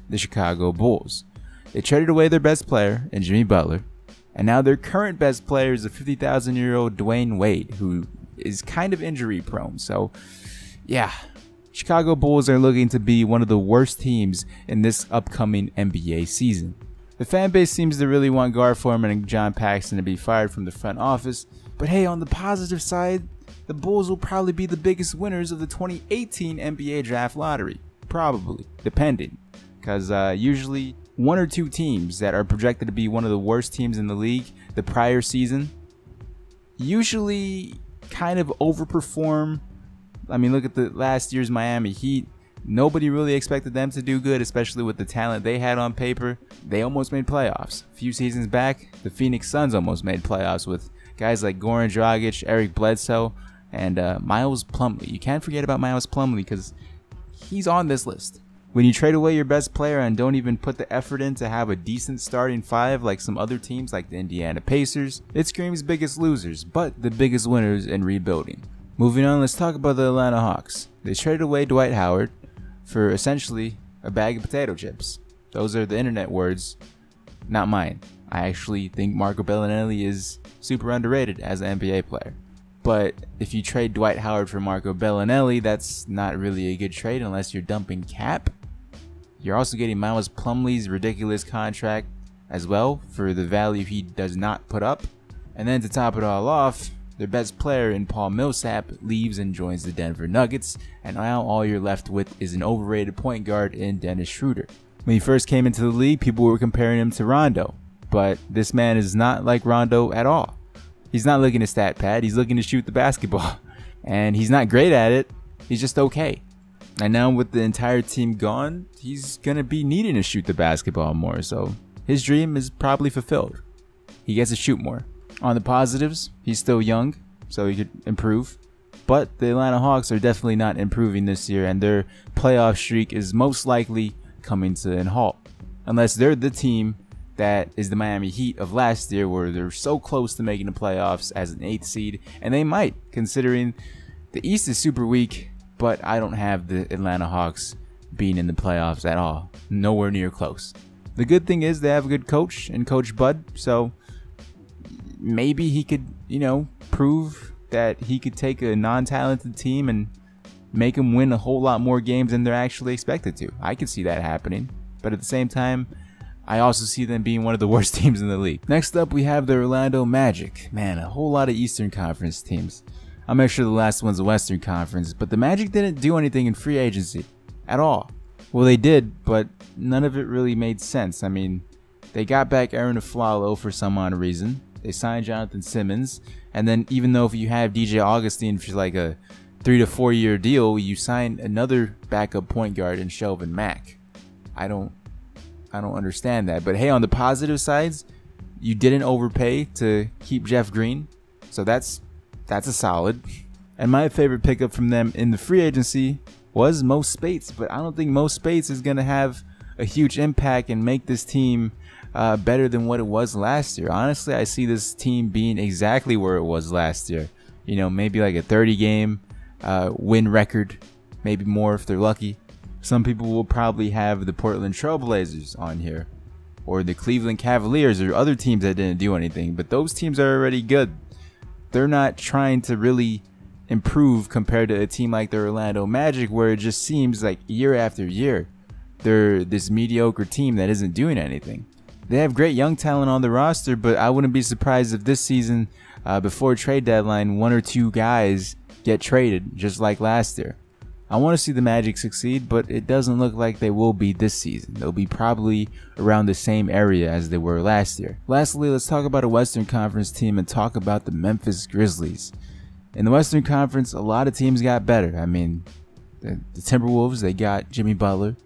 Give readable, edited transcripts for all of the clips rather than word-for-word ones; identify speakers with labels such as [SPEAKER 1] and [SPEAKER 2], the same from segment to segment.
[SPEAKER 1] the Chicago Bulls. They traded away their best player in Jimmy Butler, and now their current best player is a 50,000-year-old Dwayne Wade, who is kind of injury prone. So, yeah, Chicago Bulls are looking to be one of the worst teams in this upcoming NBA season. The fan base seems to really want Gar Forman and John Paxson to be fired from the front office, but hey, on the positive side, the Bulls will probably be the biggest winners of the 2018 NBA Draft Lottery. Probably, depending, because usually one or two teams that are projected to be one of the worst teams in the league the prior season usually kind of overperform. I mean, look at the last year's Miami Heat. Nobody really expected them to do good, especially with the talent they had on paper. They almost made playoffs. A few seasons back, the Phoenix Suns almost made playoffs with guys like Goran Dragic, Eric Bledsoe, and Miles Plumlee. You can't forget about Miles Plumlee because he's on this list. When you trade away your best player and don't even put the effort in to have a decent starting five like some other teams like the Indiana Pacers, it screams biggest losers, but the biggest winners in rebuilding. Moving on, let's talk about the Atlanta Hawks. They traded away Dwight Howard for essentially a bag of potato chips. Those are the internet words, not mine. I actually think Marco Bellinelli is super underrated as an NBA player. But if you trade Dwight Howard for Marco Bellinelli, that's not really a good trade unless you're dumping cap. You're also getting Miles Plumlee's ridiculous contract as well for the value he does not put up. And then to top it all off, their best player in Paul Millsap leaves and joins the Denver Nuggets, and now all you're left with is an overrated point guard in Dennis Schroeder. When he first came into the league, people were comparing him to Rondo, but this man is not like Rondo at all. He's not looking to stat pad, he's looking to shoot the basketball. And he's not great at it, he's just okay. And now with the entire team gone, he's going to be needing to shoot the basketball more, so his dream is probably fulfilled. He gets to shoot more. On the positives, he's still young, so he could improve. But the Atlanta Hawks are definitely not improving this year, and their playoff streak is most likely coming to an halt. Unless they're the team that is the Miami Heat of last year, where they're so close to making the playoffs as an 8th seed. And they might, considering the East is super weak, but I don't have the Atlanta Hawks being in the playoffs at all. Nowhere near close. The good thing is they have a good coach in Coach Bud, so maybe he could, prove that he could take a non-talented team and make them win a whole lot more games than they're actually expected to. I could see that happening. But at the same time, I also see them being one of the worst teams in the league. Next up, we have the Orlando Magic. Man, a whole lot of Eastern Conference teams. I'll make sure the last one's the Western Conference, but the Magic didn't do anything in free agency at all. Well, they did, but none of it really made sense. I mean, they got back Aaron Aflalo for some odd reason. They signed Jonathan Simmons, and then even though if you have DJ Augustine for like a 3 to 4 year deal, you sign another backup point guard in Shelvin Mack. I don't understand that. But hey, on the positive sides, you didn't overpay to keep Jeff Green, so that's a solid. And my favorite pickup from them in the free agency was Mo Spates, but I don't think Mo Spates is gonna have a huge impact and make this team better than what it was last year. Honestly, I see this team being exactly where it was last year. Maybe like a 30-game win record, maybe more if they're lucky. Some people will probably have the Portland Trailblazers on here, or the Cleveland Cavaliers, or other teams that didn't do anything, but those teams are already good. They're not trying to really improve compared to a team like the Orlando Magic, where it just seems like year after year they're this mediocre team that isn't doing anything. They have great young talent on the roster, but I wouldn't be surprised if this season, before trade deadline, 1 or 2 guys get traded, just like last year. I want to see the Magic succeed, but it doesn't look like they will be this season. They'll be probably around the same area as they were last year. Lastly, let's talk about a Western Conference team and talk about the Memphis Grizzlies. In the Western Conference, a lot of teams got better. I mean, the Timberwolves, they got Jimmy Butler.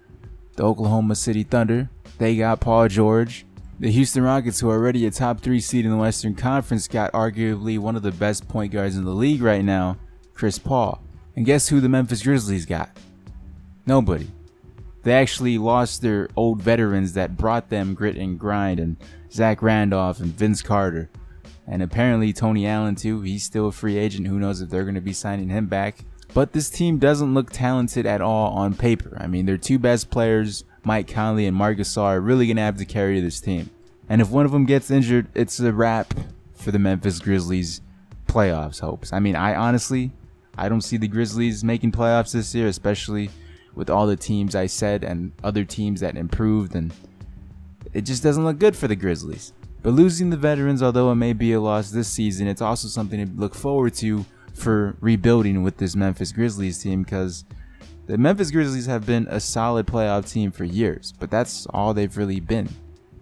[SPEAKER 1] The Oklahoma City Thunder, they got Paul George. The Houston Rockets, who are already a top 3 seed in the Western Conference, got arguably one of the best point guards in the league right now, Chris Paul. And guess who the Memphis Grizzlies got? Nobody. They actually lost their old veterans that brought them grit and grind, and Zach Randolph and Vince Carter. And apparently Tony Allen too. He's still a free agent. Who knows if they're going to be signing him back. But this team doesn't look talented at all on paper. I mean, their 2 best players Mike Conley and Marc Gasol are really going to have to carry this team. And if one of them gets injured, it's a wrap for the Memphis Grizzlies playoffs hopes. I mean, I don't see the Grizzlies making playoffs this year, especially with all the teams I said and other teams that improved, and it just doesn't look good for the Grizzlies. But losing the veterans, although it may be a loss this season, it's also something to look forward to for rebuilding with this Memphis Grizzlies team, because the Memphis Grizzlies have been a solid playoff team for years, but that's all they've really been.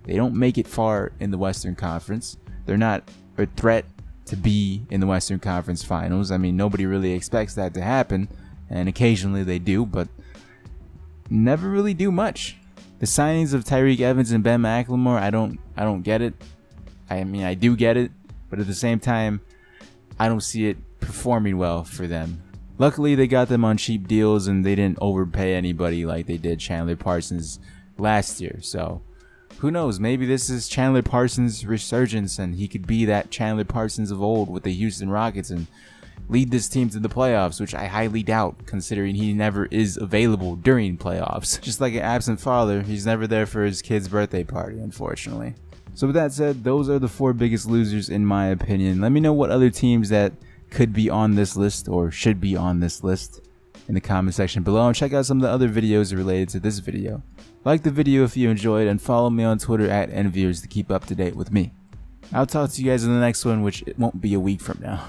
[SPEAKER 1] They don't make it far in the Western Conference. They're not a threat to be in the Western Conference Finals. I mean, nobody really expects that to happen, and occasionally they do, but never really do much. The signings of Tyreke Evans and Ben McLemore, I don't get it. I mean, I do get it, but at the same time, I don't see it performing well for them. Luckily, they got them on cheap deals and they didn't overpay anybody like they did Chandler Parsons last year. So who knows, maybe this is Chandler Parsons' resurgence and he could be that Chandler Parsons of old with the Houston Rockets and lead this team to the playoffs, which I highly doubt considering he never is available during playoffs. Just like an absent father, he's never there for his kid's birthday party, unfortunately. So with that said, those are the 4 biggest losers in my opinion. Let me know what other teams that could be on this list or should be on this list in the comment section below, and check out some of the other videos related to this video. Like the video if you enjoyed, and follow me on Twitter at NViewers to keep up to date with me. I'll talk to you guys in the next one, which it won't be a week from now.